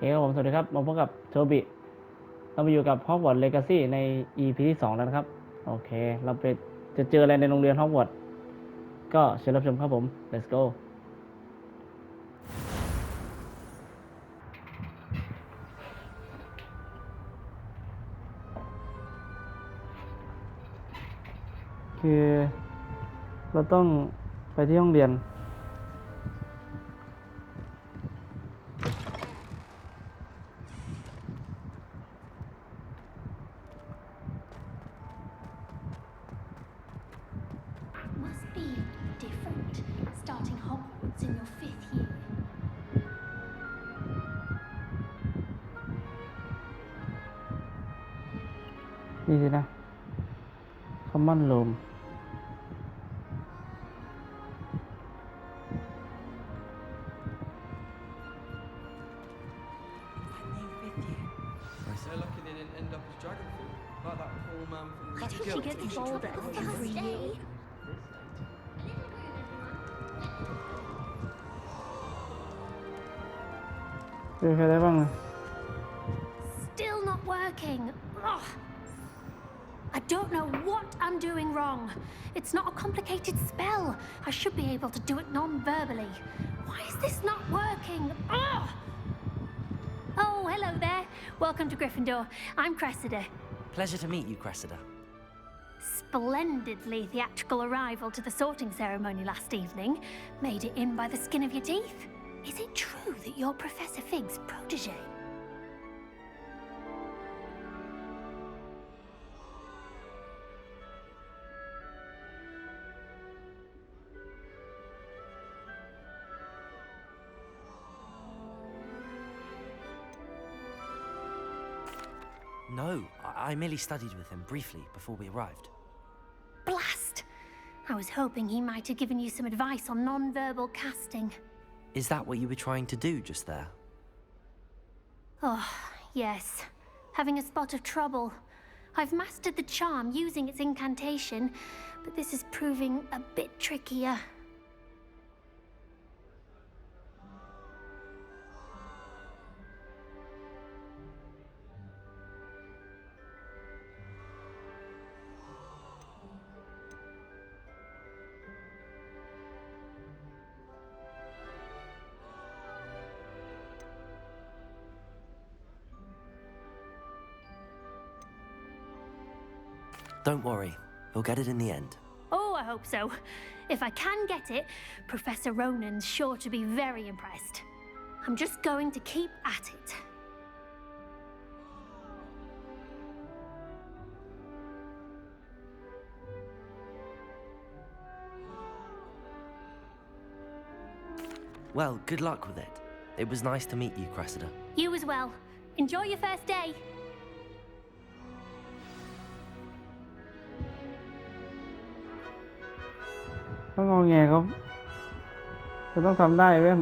ครับผมสวัสดีครับมาพบกับโทบิเรามาอยู่กับ Hogwarts Legacy ใน EP ที่2แล้วนะครับโอเคเราไปจะเจออะไรในโรงเรียน Hogwarts ก็เชิญรับชมครับผม let's go คือเราต้องไปที่ห้องเรียนMust be different starting Hogwarts in your 5th year. นี่สินะ Common Room They're lucky they didn't end up as dragon fruit, like that poor man from the I think she gets bolder every year. เจอใครได้บ้างนะ Still not working. Ugh. I don't know what I'm doing wrong. It's not a complicated spell. I should be able to do it non-verbally. Why is this not working? Ugh. Oh, hello there. Welcome to Gryffindor. I'm Cressida. Pleasure to meet you, Cressida. Splendidly theatrical arrival to the sorting ceremony last evening. Made it in by the skin of your teeth. Is it true that you're Professor Fig's protege? No, I merely studied with him briefly before we arrived. Blast! I was hoping he might have given you some advice on non-verbal casting. Is that what you were trying to do just there? Oh, yes. Having a spot of trouble. I've mastered the charm using its incantation, but this is proving a bit trickier. Don't worry, we'll get it in the end. Oh, I hope so. If I can get it, Professor Ronan's sure to be very impressed. I'm just going to keep at it. Well, good luck with it. It was nice to meet you, Cressida. You as well. Enjoy your first day. ต้องงอแงเขาจะต้องทำได้เว้ย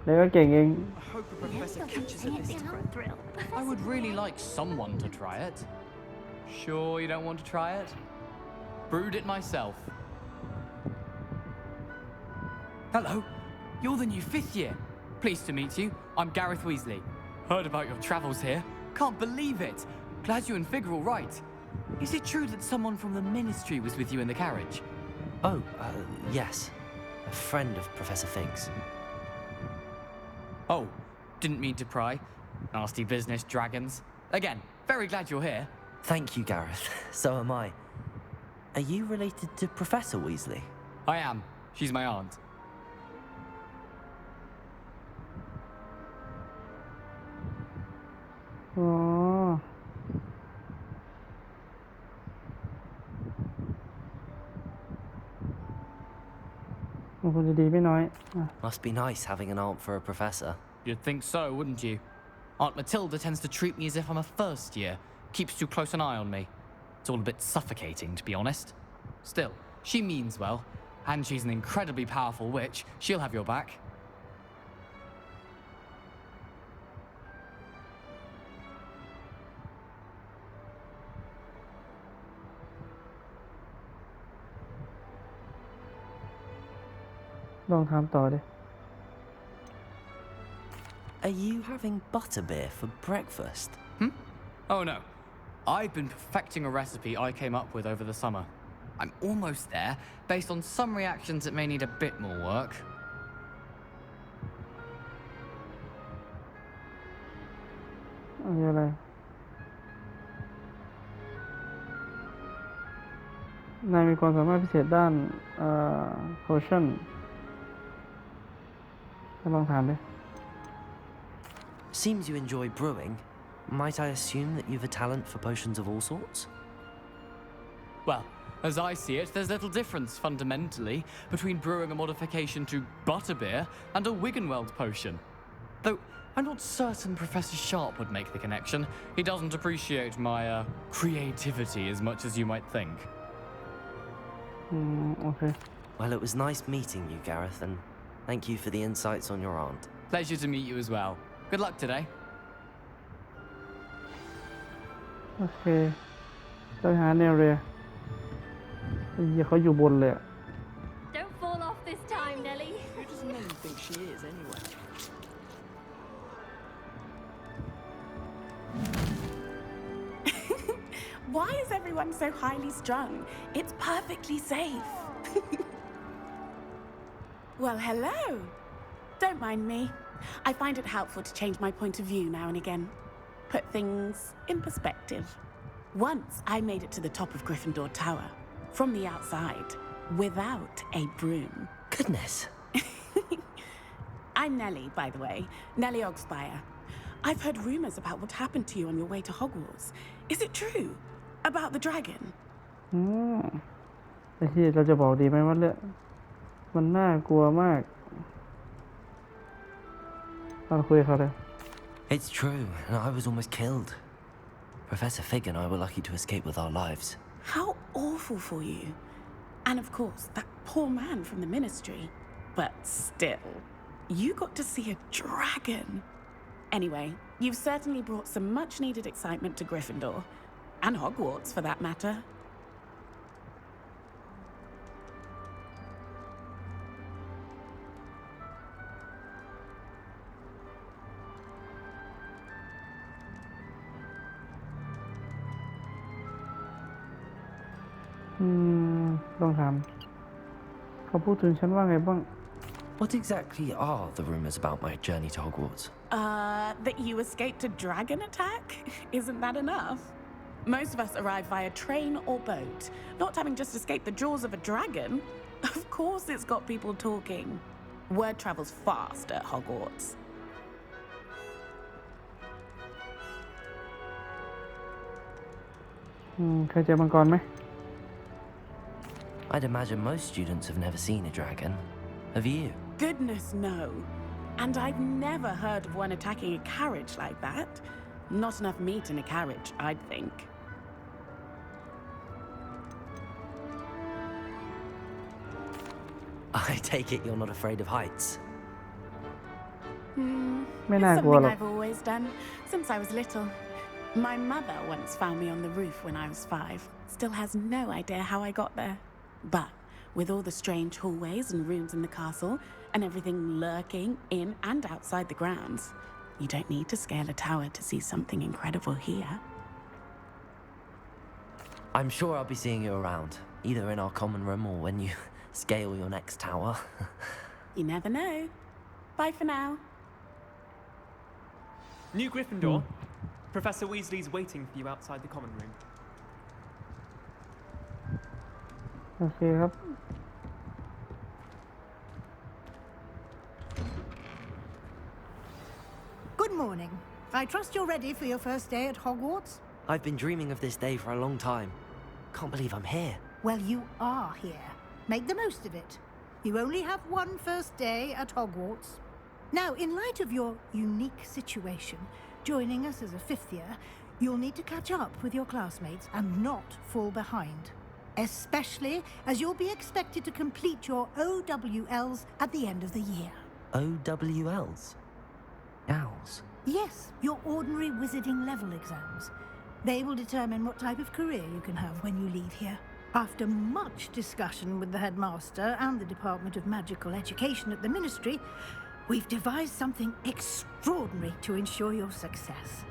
แล้วก็เก่งเอง I hope a professor catches it this time. Thrill. I would really like someone to try it. Sure you don't want to try it? Brewed it myself. Hello, you're the new 5th year. Pleased to meet you. I'm Gareth Weasley. Heard about your travels here. Can't believe it. Glad you and Fig are all right. Is it true that someone from the ministry was with you in the carriage? Oh, yes. A friend of Professor Fig's. Oh, didn't mean to pry. Nasty business, dragons. Again, very glad you're here. Thank you, Gareth. So am I. Are you related to Professor Weasley? I am. She's my aunt. อ๋อมันคงจะดีไม่น้อยอ่ะ Must be nice having an aunt for a professor. You'd think so, wouldn't you? Aunt Matilda tends to treat me as if I'm a first year, keeps too close an eye on me. It's all a bit suffocating, to be honest. Still, she means well, and she's an incredibly powerful witch. She'll have your back. ลองทำต่อดิ Are you having butterbeer for breakfast? Oh no. I've been perfecting a recipe I came up with over the summer. I'm almost there, based on some reactions that may need a bit more work. อะไรนายมีความสามารถพิเศษด้านpotion ลองถามดิ Seems you enjoy brewing. Might I assume that you've a talent for potions of all sorts? Well, as I see it, there's little difference fundamentally between brewing a modification to butterbeer and a Wiggenweld potion. Though I'm not certain Professor Sharp would make the connection. He doesn't appreciate my creativity as much as you might think. Okay. Well, it was nice meeting you, Gareth, and thank you for the insights on your aunt. Pleasure to meet you as well. Good luck today. โอเคไปหาแนวเรือเขาอยู่บนเลย Don't fall off this time, Nelly. Who does Nelly think she is, anyway? Why is everyone so highly strung? It's perfectly safe. Well, hello. Don't mind me. I find it helpful to change my point of view now and again. Put things in perspective. Once I made it to the top of Gryffindor Tower, from the outside, without a broom. Goodness. I'm Nellie, by the way. Nellie Ogspire. I've heard rumors about what happened to you on your way to Hogwarts. Is it true? About the dragon? ไอ้ที่เราจะบอกดีไหมว่าเรื่องมันน่ากลัวมากตอนคุยกับเขาเลย It's true, and I was almost killed. Professor Fig and I were lucky to escape with our lives. How awful for you. And of course, that poor man from the ministry. But still, you got to see a dragon. Anyway, you've certainly brought some much-needed excitement to Gryffindor. And Hogwarts, for that matter. Don't have. เขาพูดถึงฉันว่าไงบ้าง What exactly are the rumors about my journey to Hogwarts? That you escaped a dragon attack? Isn't that enough? Most of us arrive via train or boat. Not having just escaped the jaws of a dragon. Of course it's got people talking. Word travels fast at Hogwarts. Hmm, เคยเจอมังกรไหม I'd imagine most students have never seen a dragon. Have you? Goodness, no. And I've never heard of one attacking a carriage like that. Not enough meat in a carriage, I'd think. I take it you're not afraid of heights. ไม่ It's น่ากลัว something หรอก I've always done, since I was little. My mother once found me on the roof when I was 5. Still has no idea how I got there. But with all the strange hallways and rooms in the castle, and everything lurking in and outside the grounds, you don't need to scale a tower to see something incredible here. I'm sure I'll be seeing you around, either in our common room or when you scale your next tower. You never know. Bye for now. New Gryffindor. Professor Weasley's waiting for you outside the common room. โอเคครับ Good morning. I trust you're ready for your first day at Hogwarts? I've been dreaming of this day for a long time. Can't believe I'm here. Well, you are here. Make the most of it. You only have one first day at Hogwarts. Now, in light of your unique situation, joining us as a fifth year, you'll need to catch up with your classmates and not fall behind. Especially as you'll be expected to complete your OWLs at the end of the year. OWLs? Owls? Yes, your ordinary wizarding level exams. They will determine what type of career you can have when you leave here. After much discussion with the headmaster and the Department of Magical Education at the Ministry, We've devised something extraordinary to ensure your success.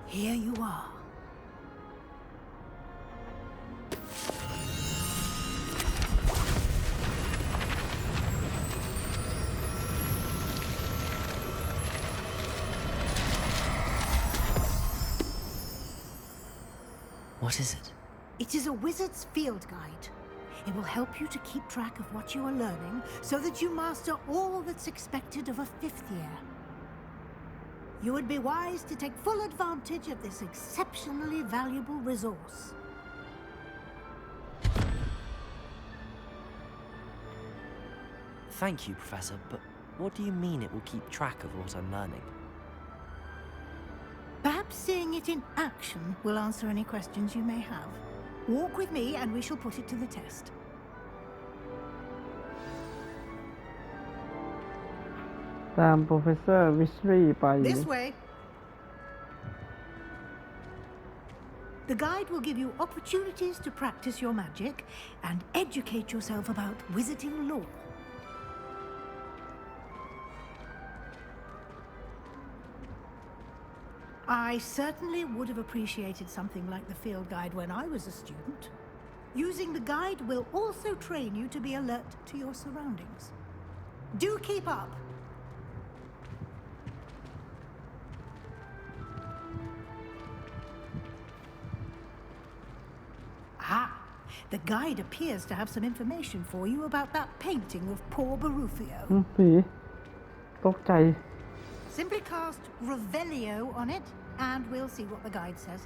Here you are. What is it? It is a wizard's field guide. It will help you to keep track of what you are learning so that you master all that's expected of a 5th year. You would be wise to take full advantage of this exceptionally valuable resource. Thank you, Professor, but what do you mean it will keep track of what I'm learning? Perhaps seeing it in action will answer any questions you may have. Walk with me and we shall put it to the test. ตาม Professor Weasley ไป This way. The guide will give you opportunities to practice your magic and educate yourself about wizarding lore. I certainly would have appreciated something like the field guide when I was a student. Using the guide will also train you to be alert to your surroundings. Do keep up. Ah, the guide appears to have some information for you about that painting of poor Barufio. ผีตกใจ Simply cast Revelio on it, and we'll see what the guide says.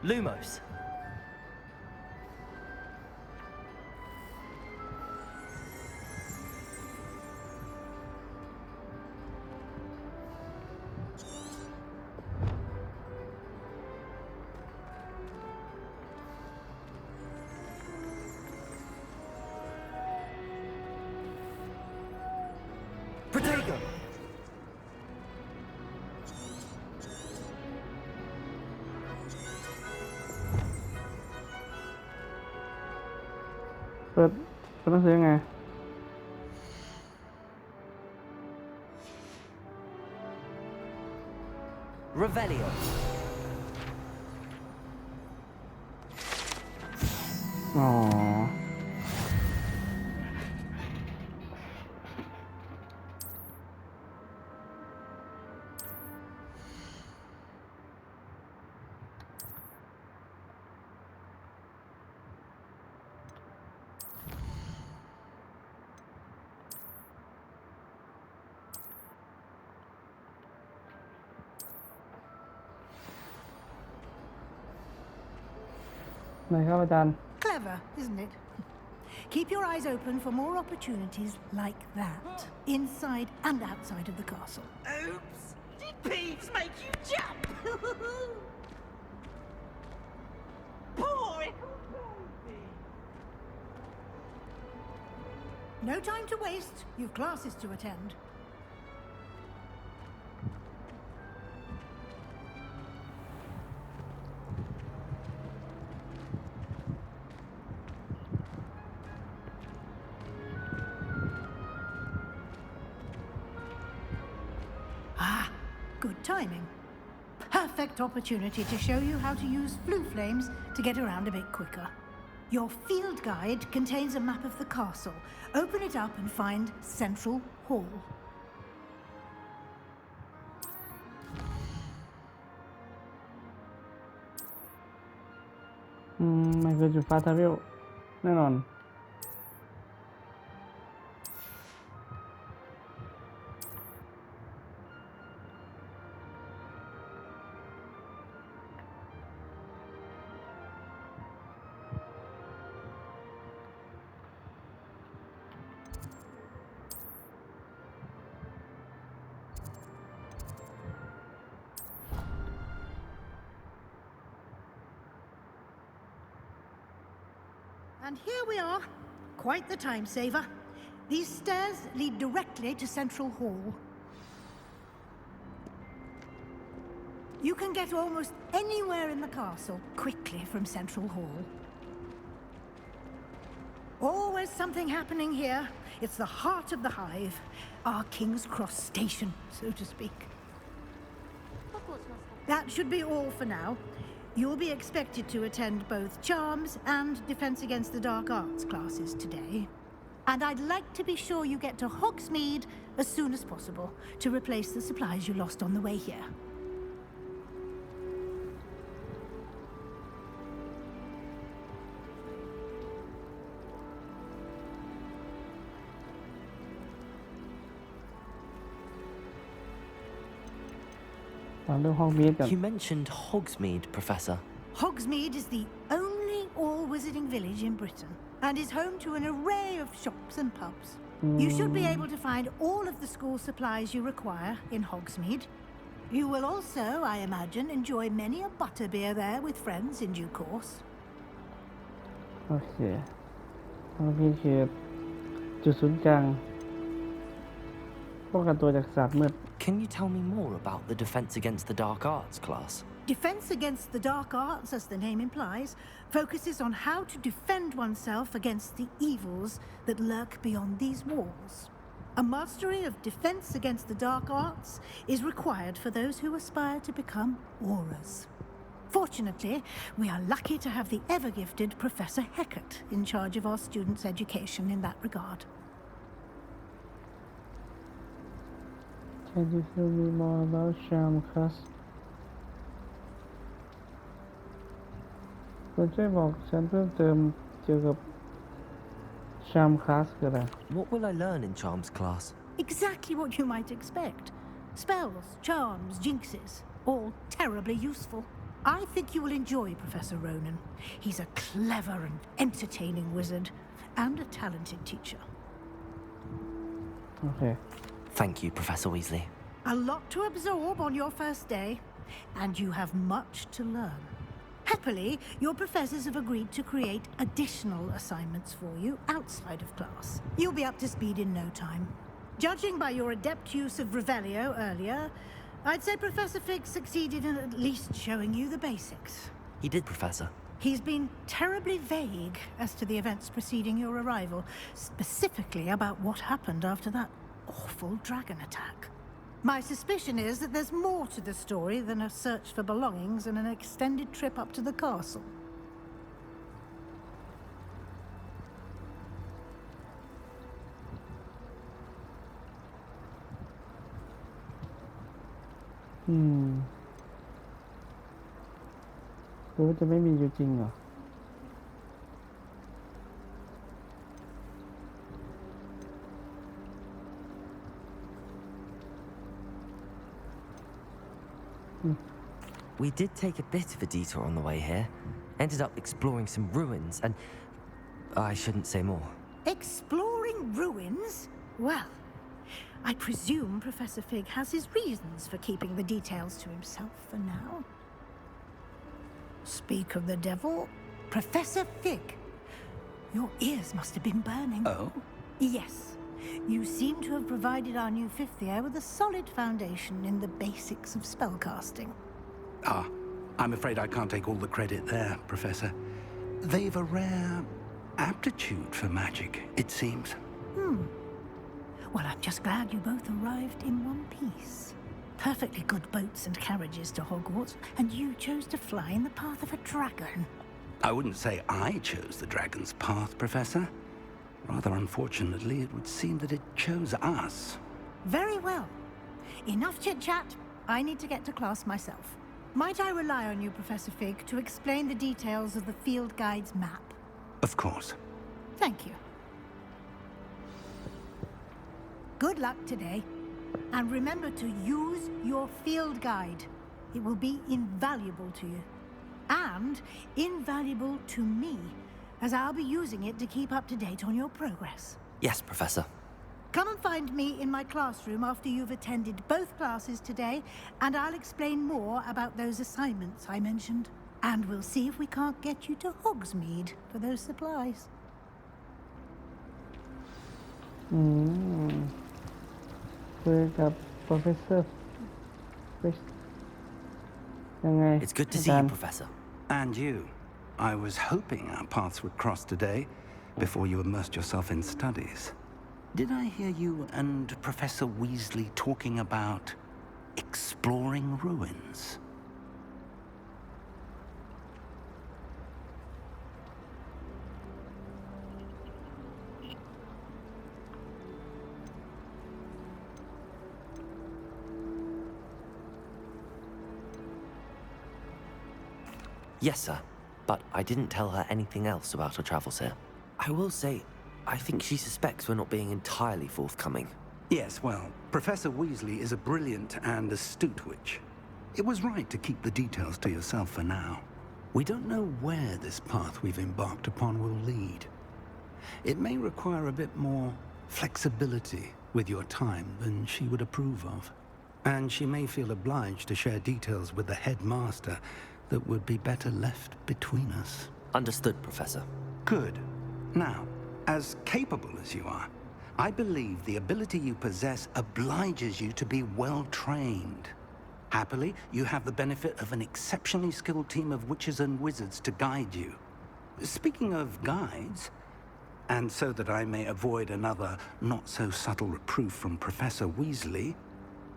Lumos. Protego. เปิดหนังสือยังไง Revelio. อ๋อ ไหนครับอาจารย์ Clever, isn't it? Keep your eyes open for more opportunities like that, inside and outside of the castle. Oops! Did Peeves make you jump? Poor little baby. No time to waste. You've classes to attend. Ah, good timing. Perfect opportunity to show you how to use flue flames to get around a bit quicker. Your field guide contains a map of the castle. Open it up and find Central Hall. มันคือจุดฟ้าทาเวลแน่นอน And here we are. Quite the time saver. These stairs lead directly to Central Hall. You can get almost anywhere in the castle quickly from Central Hall. Always something happening here. It's the heart of the hive, our King's Cross station, so to speak. That should be all for now. You'll be expected to attend both Charms and Defense Against the Dark Arts classes today. And I'd like to be sure you get to Hogsmeade as soon as possible to replace the supplies you lost on the way here. เรื่องห้องมีดกัน You mentioned Hogsmeade, Professor. Hogsmeade is the only all-wizarding village in Britain and is home to an array of shops and pubs. You should be able to find all of the school supplies you require in Hogsmeade. You will also, I imagine, enjoy many a butterbeer there with friends in due course. โอเคห้องมีดคือจุดศูนย์กลางป้องกันตัวจากศาสตร์มืด Can you tell me more about the Defense Against the Dark Arts class? Defense Against the Dark Arts, as the name implies, focuses on how to defend oneself against the evils that lurk beyond these walls. A mastery of Defense Against the Dark Arts is required for those who aspire to become Aurors. Fortunately, we are lucky to have the ever-gifted Professor Hecat in charge of our students' education in that regard. Can you tell me more about Charm class คุณช่วยบอกฉันเพิ่มเติมเกี่ยวกับ Charm class คืออะไร What will I learn in Charms class? Exactly what you might expect. Spells, charms, jinxes, all terribly useful. I think you will enjoy Professor Ronan. He's a clever and entertaining wizard and a talented teacher. Okay. Thank you, Professor Weasley. A lot to absorb on your first day, and you have much to learn. Happily, your professors have agreed to create additional assignments for you outside of class. You'll be up to speed in no time. Judging by your adept use of Revelio earlier, I'd say Professor Fig succeeded in at least showing you the basics. He did, Professor. He's been terribly vague as to the events preceding your arrival, specifically about what happened after that awful dragon attack. My suspicion is that there's more to the story than a search for belongings and an extended trip up to the castle. Hmm. หรือว่าจะไม่มีอยู่จริงเหรอWe did take a bit of a detour on the way here. Ended up exploring some ruins and... I shouldn't say more. Exploring ruins? Well, I presume Professor Fig has his reasons for keeping the details to himself for now. Speak of the devil, Professor Fig. Your ears must have been burning. Oh? Yes. You seem to have provided our new fifth year with a solid foundation in the basics of spellcasting. Ah, I'm afraid I can't take all the credit there, Professor. They've a rare aptitude for magic, it seems. Well, I'm just glad you both arrived in one piece. Perfectly good boats and carriages to Hogwarts, and you chose to fly in the path of a dragon. I wouldn't say I chose the dragon's path, Professor. Rather unfortunately, it would seem that it chose us. Very well. Enough chit-chat. I need to get to class myself. Might I rely on you, Professor Fig, to explain the details of the field guide's map? Of course. Thank you. Good luck today. And remember to use your field guide. It will be invaluable to you. And invaluable to me, as I'll be using it to keep up to date on your progress. Yes, Professor. Come and find me in my classroom after you've attended both classes today, and I'll explain more about those assignments I mentioned. And we'll see if we can't get you to Hogsmeade for those supplies. อืมคุยกับ Professor Fish ยังไง It's good to อา see จาร you, ย์ Professor. And you. I was hoping our paths would cross today before you immersed yourself in studies. Did I hear you and Professor Weasley talking about exploring ruins? Yes, sir. But I didn't tell her anything else about her travels here. I will say, I think she suspects we're not being entirely forthcoming. Yes, well, Professor Weasley is a brilliant and astute witch. It was right to keep the details to yourself for now. We don't know where this path we've embarked upon will lead. It may require a bit more flexibility with your time than she would approve of. And she may feel obliged to share details with the headmaster that would be better left between us. Understood, Professor. Good. Now, as capable as you are, I believe the ability you possess obliges you to be well trained. Happily, you have the benefit of an exceptionally skilled team of witches and wizards to guide you. Speaking of guides, and so that I may avoid another not-so-subtle reproof from Professor Weasley,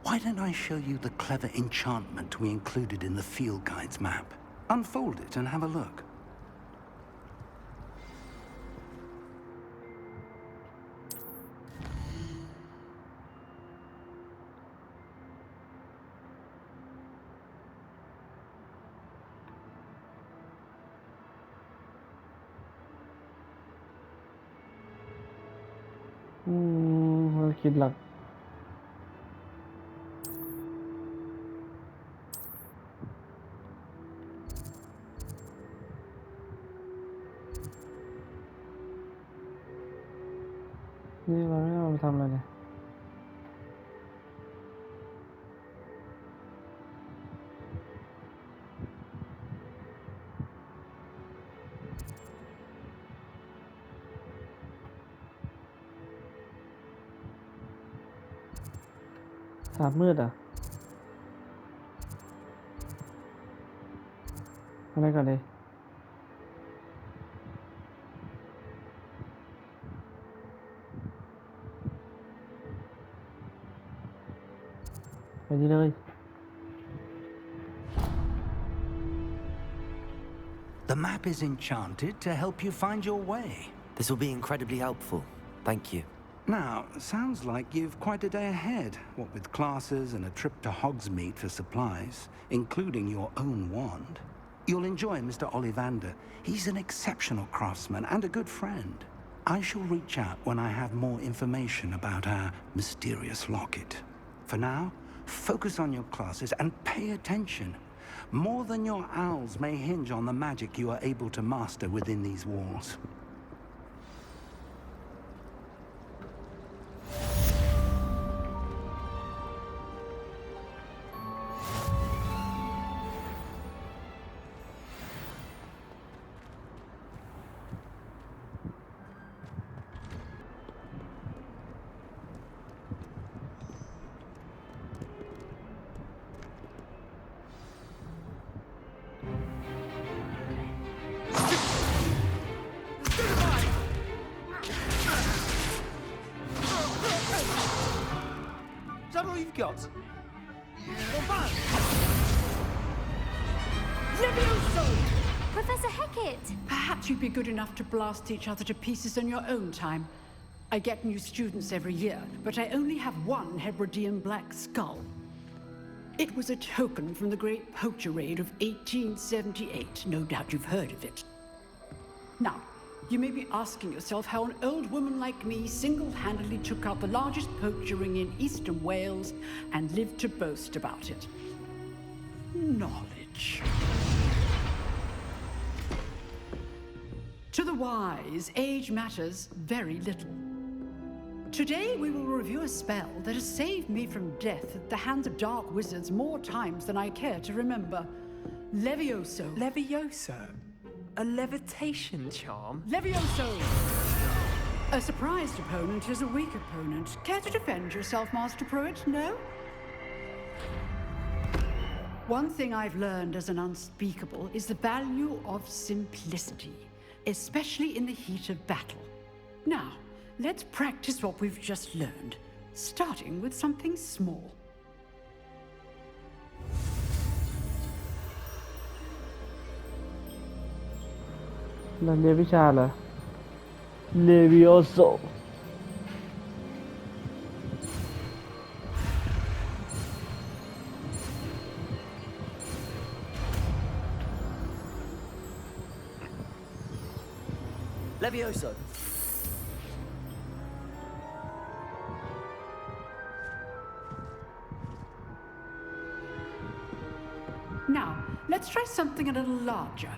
why don't I show you the clever enchantment we included in the field guide's map? Unfold it and have a look.เราคิดหลักนี่เราไม่เอาไปทำอะไรเลยสาดมืดอ่ะอะไรก่อนเลยไปดีเลย The map is enchanted to help you find your way. This will be incredibly helpful. Thank you. Now, sounds like you've quite a day ahead, what with classes and a trip to Hogsmeade for supplies, including your own wand. You'll enjoy Mr. Ollivander. He's an exceptional craftsman and a good friend. I shall reach out when I have more information about our mysterious locket. For now, focus on your classes and pay attention. More than your owls may hinge on the magic you are able to master within these walls. Is that all you've got? Professor Hecat! Perhaps you'd be good enough to blast each other to pieces in your own time. I get new students every year, but I only have one Hebridean black skull. It was a token from the Great Poacher Raid of 1878. No doubt you've heard of it. Now, you may be asking yourself how an old woman like me single-handedly took out the largest poacher ring in eastern Wales and lived to boast about it. Knowledge. To the wise, age matters very little. Today we will review a spell that has saved me from death at the hands of dark wizards more times than I care to remember. Levioso. Levioso? A levitation charm? Levioso! A surprised opponent is a weak opponent. Care to defend yourself, Master Pruitt? No? One thing I've learned as an unspeakable is the value of simplicity, especially in the heat of battle. Now, let's practice what we've just learned, starting with something small. เราเรียนวิชาเหรอ Levioso Levioso. Now, let's try something a little larger.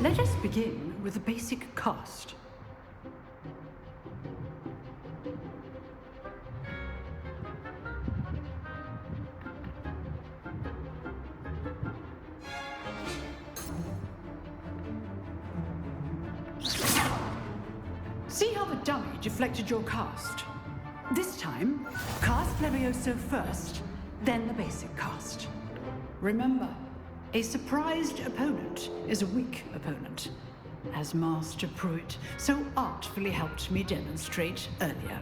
Let us begin with a basic cast. See how the dummy deflected your cast? This time, cast Levioso first, then the basic cast. Remember, a surprised opponent is a weak opponent, as Master Pruitt so artfully helped me demonstrate earlier.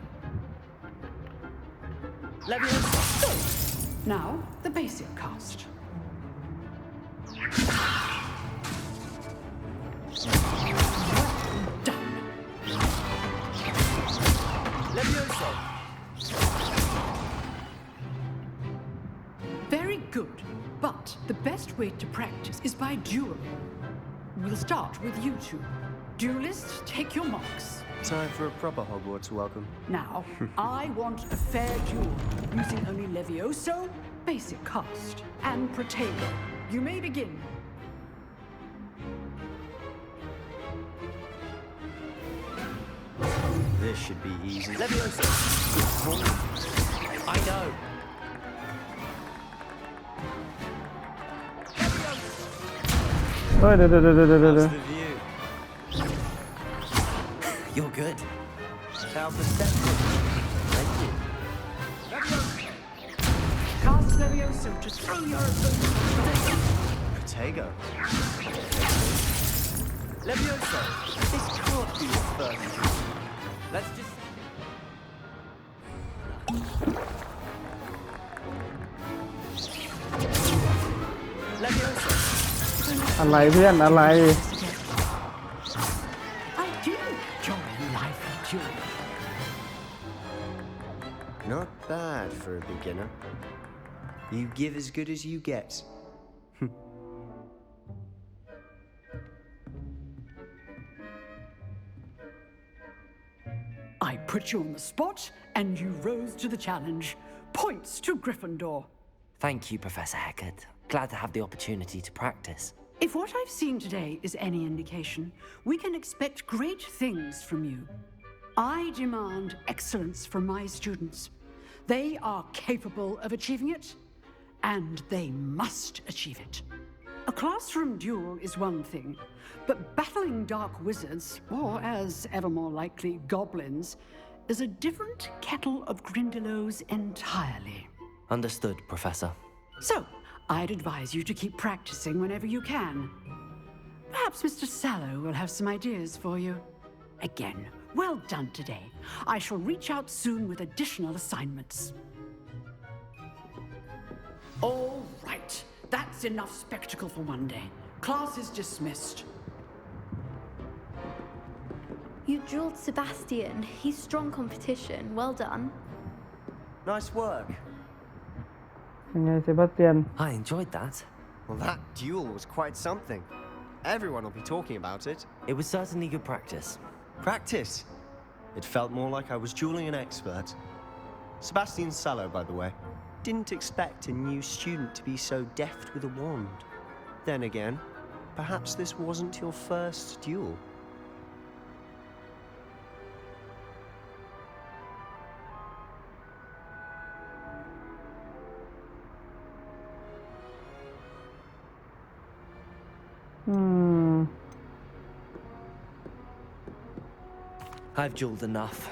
Levioso! Now, the basic cast. Well done. Levioso! Very good. But the best way to practice is by duel. We'll start with you two. Duelists, take your marks. Time for a proper Hogwarts welcome. Now, I want a fair duel, using only Levioso, basic cast, and Protego. You may begin. This should be easy. Levioso! I know. How's the view? You're good. How perceptive. Thank you. Cast Levioso to throw your opponent. Protego. Levioso! This can't be your first duel. Let's just... Levioso! อะไรเพื่อนอะไร I do enjoy lively duel. Not bad for a beginner. You give as good as you get. I put you on the spot, and you rose to the challenge. Points to Gryffindor. Thank you, Professor Hecat. Glad to have the opportunity to practice. If what I've seen today is any indication, we can expect great things from you. I demand excellence from my students. They are capable of achieving it, and they must achieve it. A classroom duel is one thing, but battling dark wizards, or as ever more likely, goblins, is a different kettle of Grindylows entirely. Understood, Professor. So, I'd advise you to keep practicing whenever you can. Perhaps Mr. Sallow will have some ideas for you. Again, well done today. I shall reach out soon with additional assignments. All right, that's enough spectacle for one day. Class is dismissed. You drilled Sebastian. He's strong competition. Well done. Nice work. ยังไงเซบาสเตียน I enjoyed that. Well, that duel was quite something. Everyone will be talking about it. It was certainly good practice. Practice? It felt more like I was dueling an expert. Sebastian Sallow, by the way. Didn't expect a new student to be so deft with a wand. Then again, perhaps this wasn't your first duel. I've dueled enough.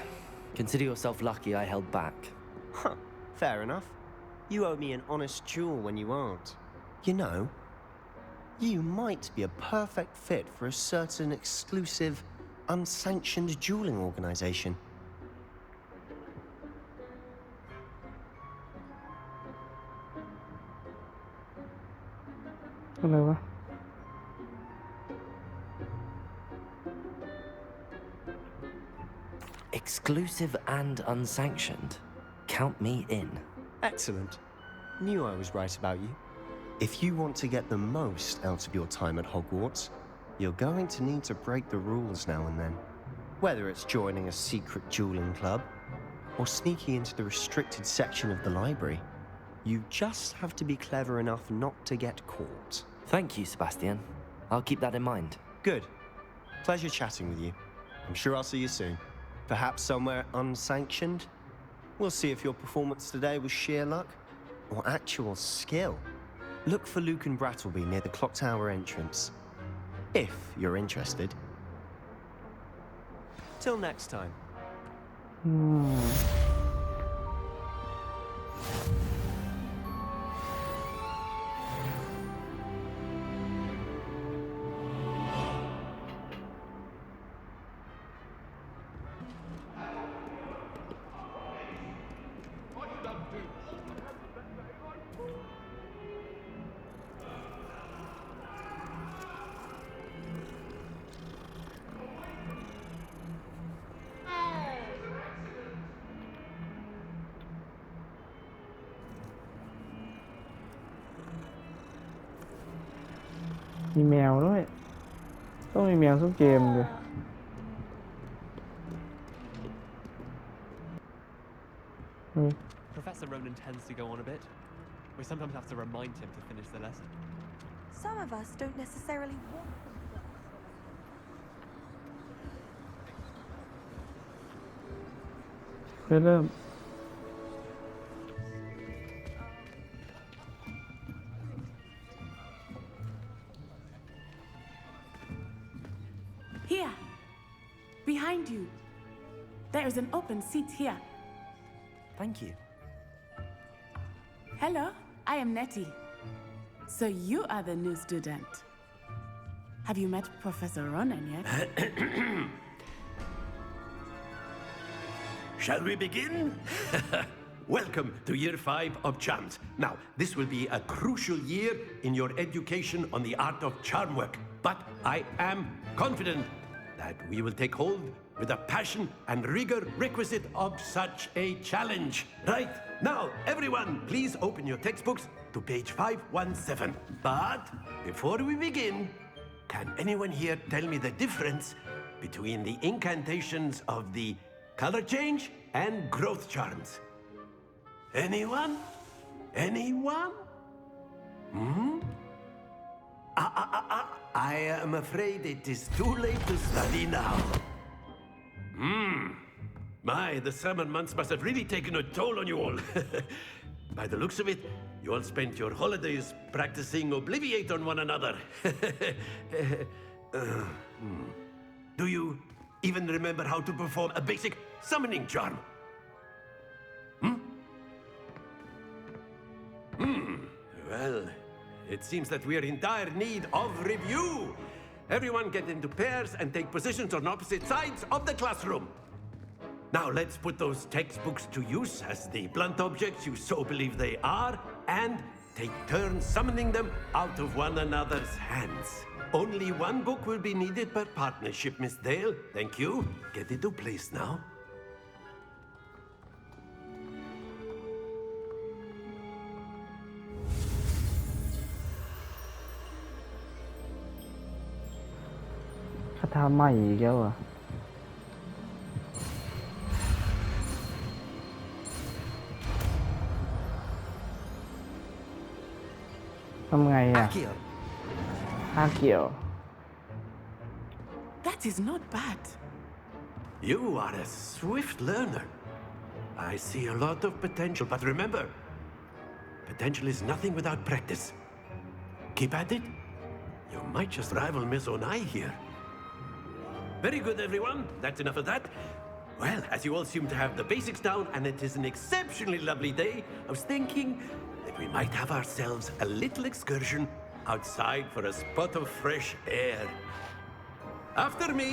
Consider yourself lucky I held back. Huh, fair enough. You owe me an honest duel when you aren't. You know, you might be a perfect fit for a certain exclusive, unsanctioned dueling organization. Hello. Exclusive and unsanctioned. Count me in. Excellent. Knew I was right about you. If you want to get the most out of your time at Hogwarts, you're going to need to break the rules now and then. Whether it's joining a secret dueling club or sneaking into the restricted section of the library, you just have to be clever enough not to get caught. Thank you, Sebastian. I'll keep that in mind. Good. Pleasure chatting with you. I'm sure I'll see you soon. Perhaps somewhere unsanctioned? We'll see if your performance today was sheer luck or actual skill. Look for Luke and Brattleby near the clock tower entrance, if you're interested. Till next time. มีแมวด้วยต้องมีแมวสักเกมเลย Professor Ronan tends to go on a bit. We sometimes have to remind him to finish the lesson. Some of us don't necessarily want them. เริ่ม Here, behind you. There is an open seat here. Thank you. Hello, I am Nettie. So you are the new student. Have you met Professor Ronan yet? Shall we begin? Welcome to Year 5 of Charms. Now, this will be a crucial year in your education on the art of charm work. But I am confident that we will take hold with the passion and rigor requisite of such a challenge. Right, now, everyone, please open your textbooks to page 517. But before we begin, can anyone here tell me the difference between the incantations of the color change and growth charms? Anyone? Anyone? I am afraid it is too late to study now. My, the summer months must have really taken a toll on you all. By the looks of it, you all spent your holidays practicing Obliviate on one another. Do you even remember how to perform a basic summoning charm? Well, it seems that we are in dire need of review. Everyone get into pairs and take positions on opposite sides of the classroom. Now let's put those textbooks to use as the blunt objects you so believe they are, and take turns summoning them out of one another's hands. Only one book will be needed per partnership, Miss Dale. Thank you. Get into place now. Kata ใหม่อีกแล้วอ่ะทำไงอ่ะ Accio. อาเกียว That is not bad. You are a swift learner. I see a lot of potential, but remember, potential is nothing without practice. Keep at it. You might just rival Miss Onai here. Very good, everyone. That's enough of that. Well, as you all seem to have the basics down, and it is an exceptionally lovely day, I was thinking that we might have ourselves a little excursion outside for a spot of fresh air. After me.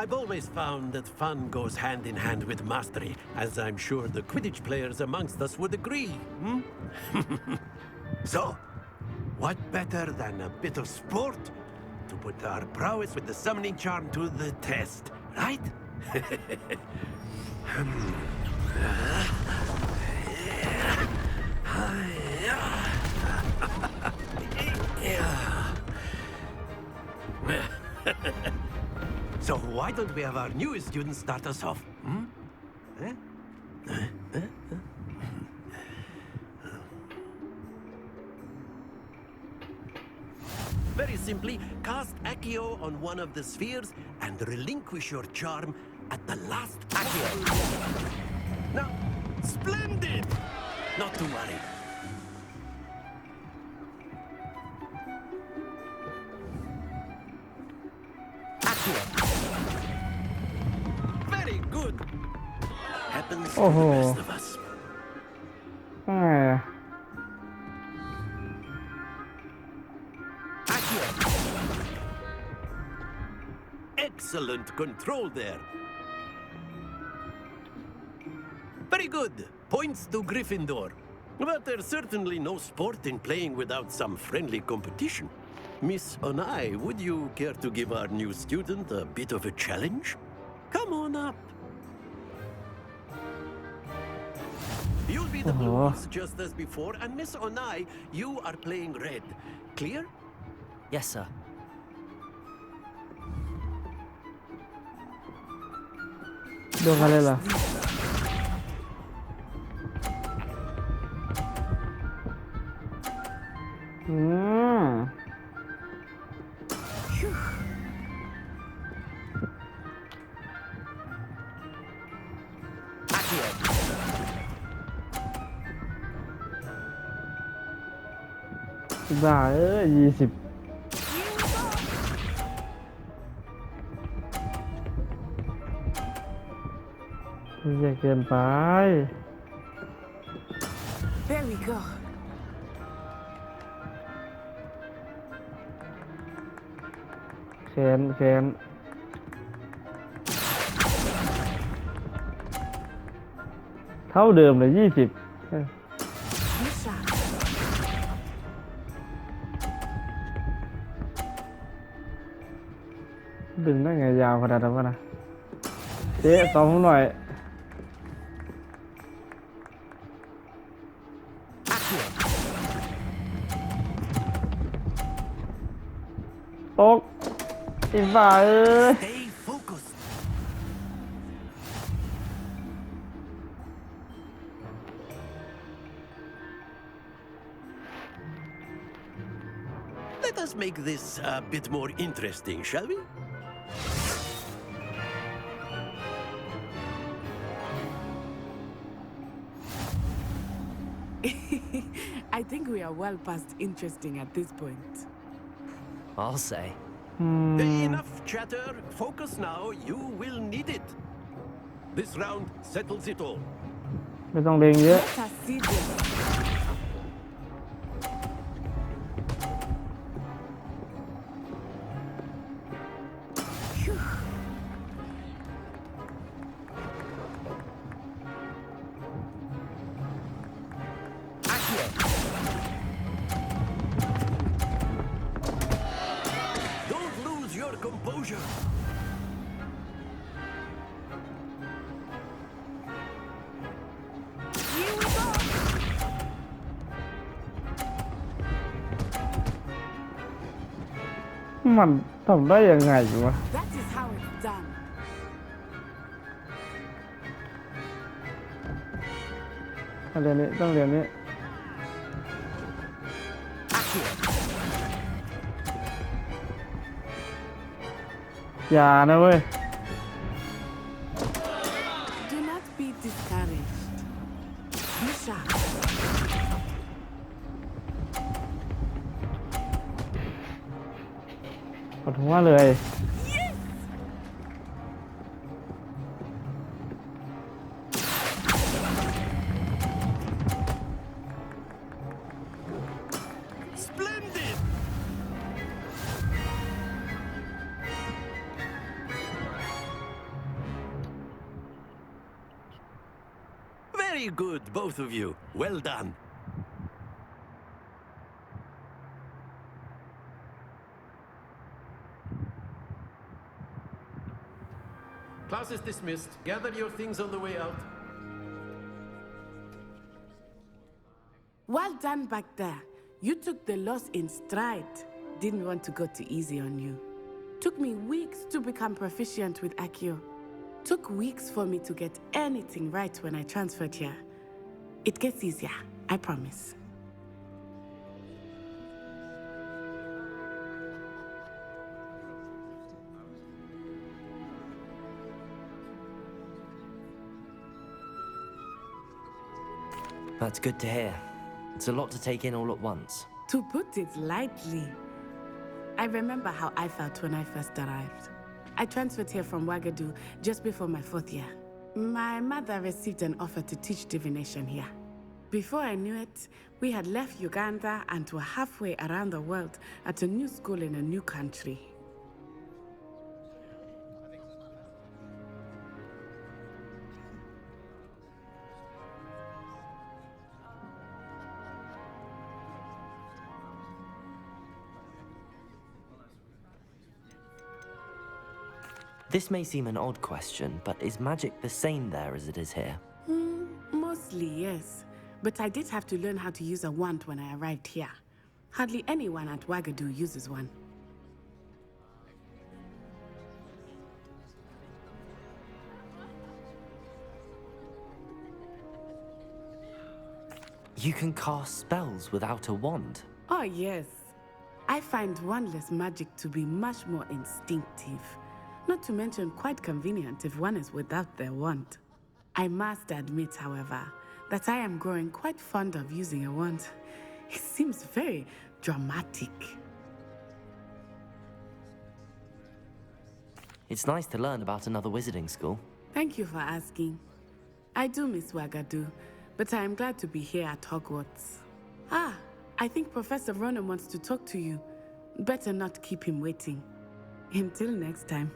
I've always found that fun goes hand in hand with mastery, as I'm sure the Quidditch players amongst us would agree. So, what better than a bit of sport to put our prowess with the summoning charm to the test, right? So why don't we have our newest student start us off? Very simply, cast Accio on one of the spheres and relinquish your charm at the last Accio. Now, splendid! Not to worry. Very good. Happens to the best of us. Excellent control there. Very good. Points to Gryffindor. But there's certainly no sport in playing without some friendly competition. Miss Onai, would you care to give our new student a bit of a challenge? Come on up. You'll be the blues just as before, and Miss Onai, you are playing red. Clear? Yes, sir. Phew. บ้า20เยอะเกินไป There we go. แขนเท่าเดิมเลย20ดึงได้ไงยาวขนาดนั้นวะนะเจ๊ซ้อมผมหน่อยตกอีบ้าLet us make this a bit more interesting, shall we? I think we are well past interesting at this point. I'll say. Enough chatter. Focus now. You will need it. This round settles it all. ไม่ต้องเล็งเยอะ Let us see this. Don't lose your composure. มันทำได้ยังไงวะ That is how it's done. ต้องเรียนนี้ต้องเรียนนี้อย่านะเว้ย Do not be discouraged. Be sharp. ปวดหัวเลย Splendid! Very good, both of you. Well done. Class is dismissed. Gather your things on the way out. Well done back there. You took the loss in stride. Didn't want to go too easy on you. Took me weeks to become proficient with Accio. Took weeks for me to get anything right when I transferred here. It gets easier, I promise. That's good to hear. It's a lot to take in all at once. To put it lightly, I remember how I felt when I first arrived. I transferred here from Ouagadougou just before my 4th year. My mother received an offer to teach divination here. Before I knew it, we had left Uganda and were halfway around the world at a new school in a new country. This may seem an odd question, but is magic the same there as it is here? Mostly, yes. But I did have to learn how to use a wand when I arrived here. Hardly anyone at Ouagadougou uses one. You can cast spells without a wand? Oh, yes. I find wandless magic to be much more instinctive. Not to mention quite convenient if one is without their wand. I must admit, however, that I am growing quite fond of using a wand. It seems very dramatic. It's nice to learn about another wizarding school. Thank you for asking. I do miss Ouagadougou, but I am glad to be here at Hogwarts. Ah, I think Professor Ronan wants to talk to you. Better not keep him waiting. Until next time.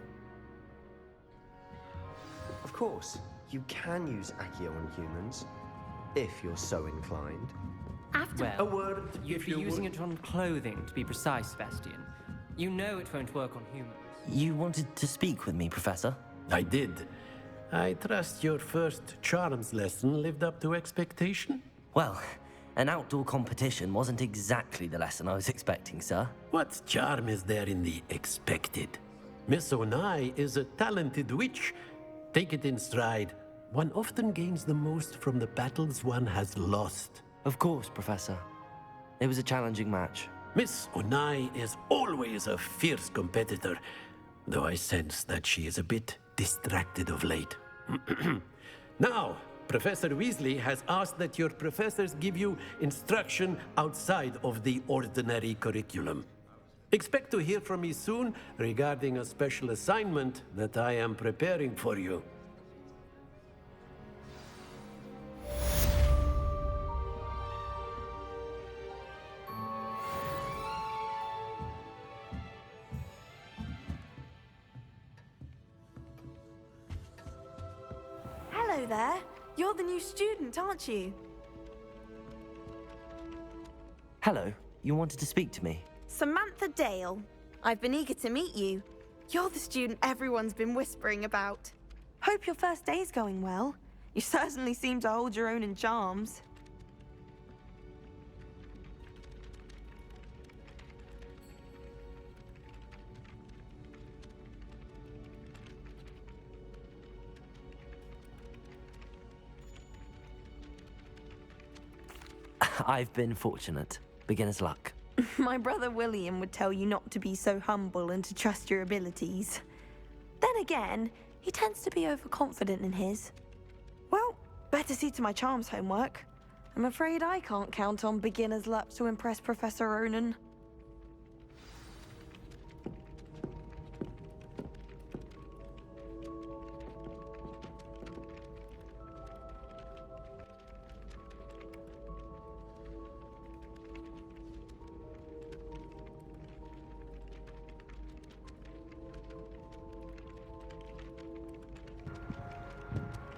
Of course, you can use Accio on humans, if you're so inclined. Well, A word, you'd be using it on clothing, to be precise, Sebastian. You know it won't work on humans. You wanted to speak with me, Professor? I did. I trust your first charms lesson lived up to expectation? Well, an outdoor competition wasn't exactly the lesson I was expecting, sir. What charm is there in the expected? Miss Onai is a talented witch. Take it in stride. One often gains the most from the battles one has lost. Of course, Professor. It was a challenging match. Miss Onai is always a fierce competitor, though I sense that she is a bit distracted of late. Now, Professor Weasley has asked that your professors give you instruction outside of the ordinary curriculum. Expect to hear from me soon regarding a special assignment that I am preparing for you. Hello there. You're the new student, aren't you? Hello, you wanted to speak to me? Samantha Dale. I've been eager to meet you. You're the student everyone's been whispering about. Hope your first day's going well. You certainly seem to hold your own in charms. I've been fortunate. Beginner's luck. My brother William would tell you not to be so humble and to trust your abilities. Then again, he tends to be overconfident in his. Well, better see to my charms homework. I'm afraid I can't count on beginner's luck to impress Professor Ronan.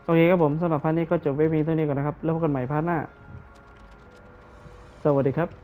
โอเคครับผมสำหรับพาร์ทนี้ก็จบไว้เพียงเท่านี้ก่อนนะครับแล้วพบกันใหม่พาร์ทหน้าสวัสดีครับ